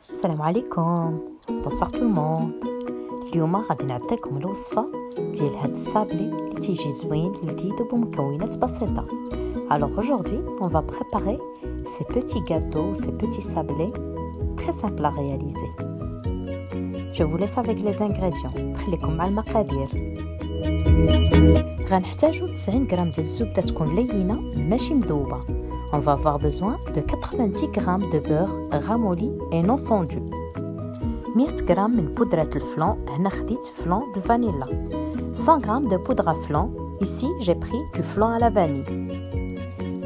السلام عليكم. بونسوار تو الموند. اليوم غادي نعطيكم الوصفه ديال هاد الصابلي اللي تيجي زوين لذيذ وبمكونات بسيطه. Alors aujourd'hui, on va préparer ces petits gâteaux, ces petits sablés très simples à réaliser. Je vous laisse avec les ingrédients. خليكم مع المقادير. غنحتاجو 90 غرام ديال الزبده تكون لينه ماشي مذوبه. On va avoir besoin de 90 g de beurre ramolli et non fondu. 100 g من بودرة الفلان. هنا خديت فلان بالفانيلا. 100 g de poudre à flan. Ici, j'ai pris du flan à la vanille.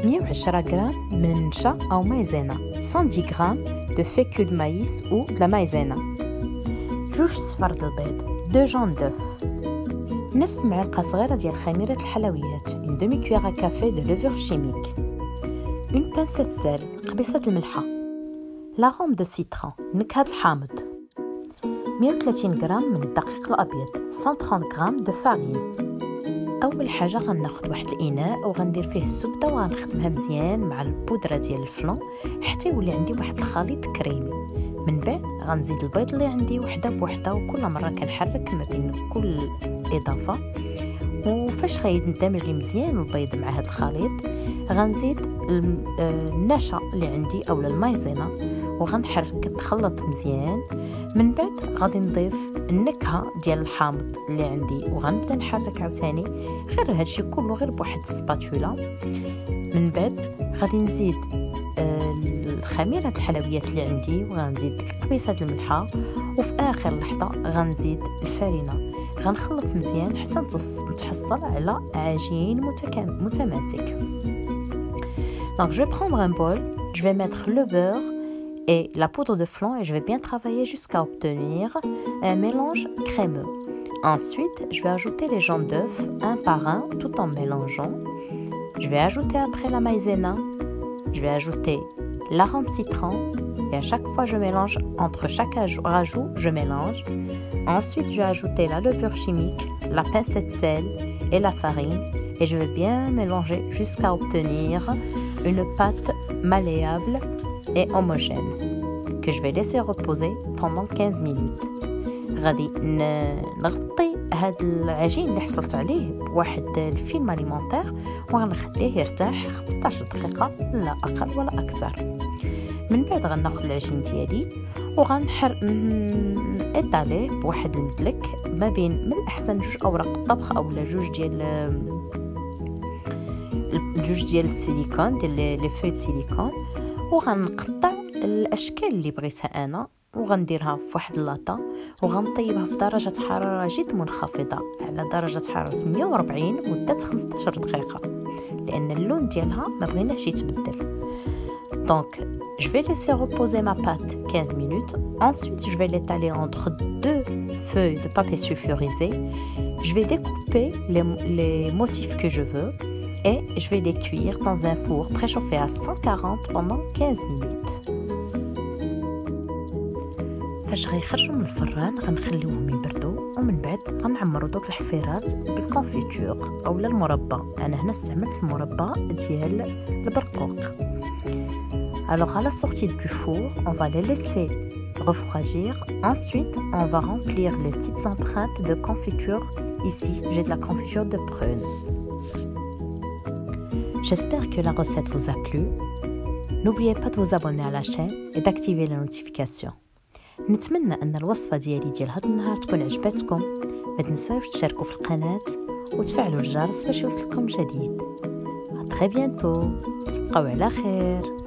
110 g من النشا أو مايزينا. 110 g de fécule de maïs ou de la maïzena. 2 صفار د البيض. 2 جون d'œuf. نصف معلقة صغيرة ديال خميرة الحلويات. Une demi-cuillère à café de levure chimique. Une pincée de sel, قبيصة الملحة. l'arôme de citron, نكهة الحامض. 130 غرام من الدقيق الأبيض. 130 غرام de farine. أول حاجة غناخد واحد الإناء وغندير فيه الزبدة وغنخدمها مزيان مع البودرة ديال الفلان حتى يولي عندي واحد الخليط كريمي. من بعد غنزيد البيض اللي عندي وحدة بوحدة وكل مرة كنحرك ما بين كل إضافة. وفاش غيندمج لي مزيان البيض مع هذا الخليط غنزيد النشا اللي عندي اولا المايزينا وغنحرك نخلط مزيان. من بعد غادي نضيف النكهه ديال الحامض اللي عندي وغنبدا نحرك عاوتاني غير هادشي كله غير بواحد السباتولا. من بعد غادي نزيد خميره الحلويات اللي عندي وغنزيد قبيصه الملحه وفي اخر لحظه غنزيد الفارينه. غنخلط مزيان حتى نتحصل على عجين متماسك. Donc je vais prendre un bol, je vais mettre le beurre et la poudre de flan et je vais bien travailler jusqu'à obtenir un mélange crémeux. Ensuite, je vais ajouter les jaunes d'œufs un par un tout en mélangeant. Je vais ajouter après la maïzena, je vais ajouter l'arôme citron et à chaque fois je mélange, entre chaque rajout je mélange. Ensuite, je vais ajouter la levure chimique, la pincée de sel et la farine et je vais bien mélanger jusqu'à obtenir une pâte malléable et homogène que je vais laisser reposer pendant 15 minutes. غادي نغطي هذا العجين اللي حصلت عليه بواحد الفيلم اليمونتير وغنخليه يرتاح 15 دقيقة لا أقل ولا أكثر. من بعد غناخذ العجين ديالي ايطاليه بواحد المدلك ما بين من الأحسن 2 أوراق الطبخ أولا 2 ديال السيليكون ديال لي فوي سيليكون وغنقطع الاشكال اللي بغيتها انا وغنديرها في واحد اللاطه وغنطيبها في درجه حراره جد منخفضه على درجه حراره 140 مده 15 دقيقه لان اللون ديالها ما بغيناش يتبدل. Donc je vais laisser reposer ma pâte 15 minutes. Ensuite je vais l'étaler entre 2 feuilles de papier sulfurisé. Je vais découper les motifs que je veux et je vais les cuire dans un four préchauffé à 140 pendant 15 minutes. فاش غيخرجوا من الفران غنخليوهم يبردوا ومن بعد غنعمروا دوك الحفيرات بالكونفيتور اولا المربى. انا هنا استعملت المربى ديال البرقوق. Alors à la sortie du four, on va les laisser refroidir. Ensuite, on va remplir les petites empreintes de confiture. Ici, j'ai de la confiture de prune. J'espère que la recette vous a plu. N'oubliez pas de vous abonner à la chaîne et d'activer les notifications. نتمنى ان الوصفه ديال هذا النهار تكون عجبتكم. ما تنساوش تشاركوا في القناه وتفعلوا الجرس باش يوصلكم جديد. à très bientôt. تبقوا على خير.